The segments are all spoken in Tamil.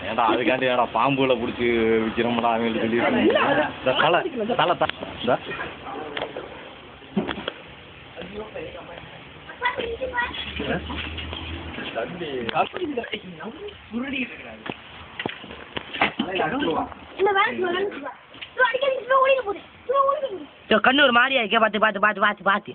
ஏன்டா அதுக்காண்டி ஏன்டா பாம்புல பிடிச்சி விற்கிறோம்டா அவங்களுக்கு சொல்லி இந்த தலை தலை இந்த கண்ணு ஒரு மாதிரியா இருக்கே பார்த்து பார்த்து பார்த்து பார்த்து பார்த்து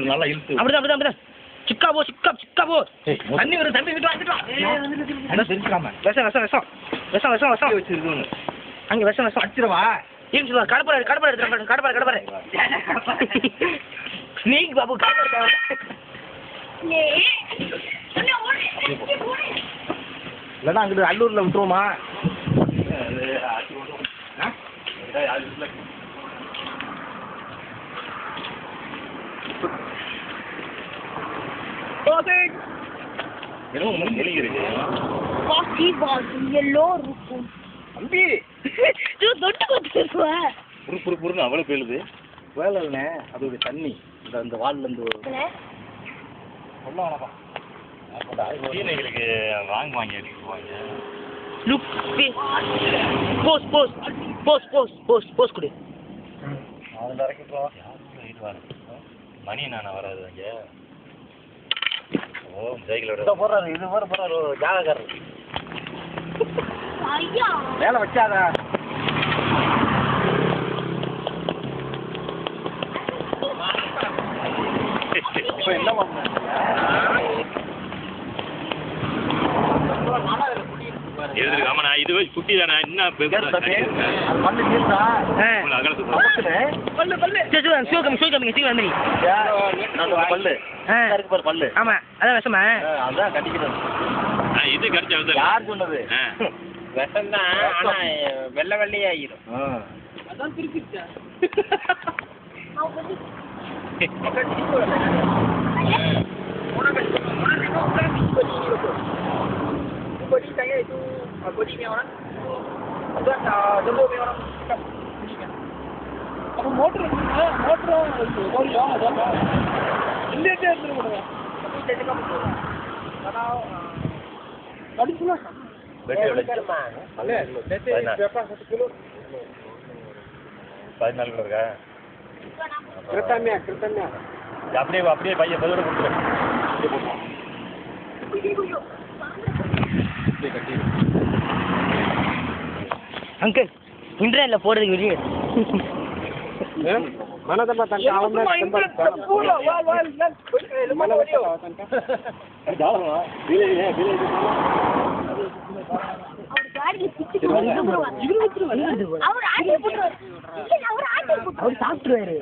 நல்லா இழுத்து அப்படிதான் சிக்கா போ தண்ணி வரும் தண்ணி தெரிஞ்சுக்காம விஷம் வச்சிருக்கோம் அங்கே விஷம் அடிச்சிருவா ஏன் சொல்லுவா கடப்பாறை எடுத்துருவாங்க கடப்பாறை ஸ்னேக் பாபு இல்லைன்னா அங்கிட்டு அல்லூரில் விட்டுருவோமா அவ்வளவு பேழுது வேலை இல்லைண்ணே அதோடைய தண்ணி இந்த வால்ல இருந்து வாங்கி கொடு மணி நானா வராது அங்கே ஓ சைக்கிளோட போடுறாரு இது மாதிரி போடுறாரு ஜாதகாரர் வேலை வச்சாதா இப்போ என்ன பண்ண ஆமாண்ணா இது குட்டி தானே என்ன பல்லு ஆமா அதான் விஷமா அதான் கட்டிக்கிறது இது கடிச்சா யார் சொன்னது விஷம் தான் ஆனா வெள்ளை வெள்ளையாயிரும் அதான் திருப்பிச்சா body saya itu body ni orang buat jumbo ni orang அப்ப மோட்டர் ஓடியா அதான் இல்லையே இருந்துருங்க ஆனா அடிச்சுனா பெட்டி எவ்வளவு அல்ல நேத்து பேப்பா 1 கிலோ 14 கிலோ இருக்கா கிருத்தம்யா அப்படியே பைய பதிலோட கொடுத்துரு अंकल इंटरनेट போடுறதுக்கு வெளியே மனதம்மா தங்க அவன் பூலா வால் மன வடியோ தங்க ஜாலமா பிலே அவர் காடில பிச்சு அவர் ஆட்டி போடுறாரு அவர் சாப்பிடுவாரு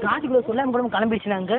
காட்டுக்குள்ள சொல்லாம கூட கிளம்பிடுச்சுனாங்க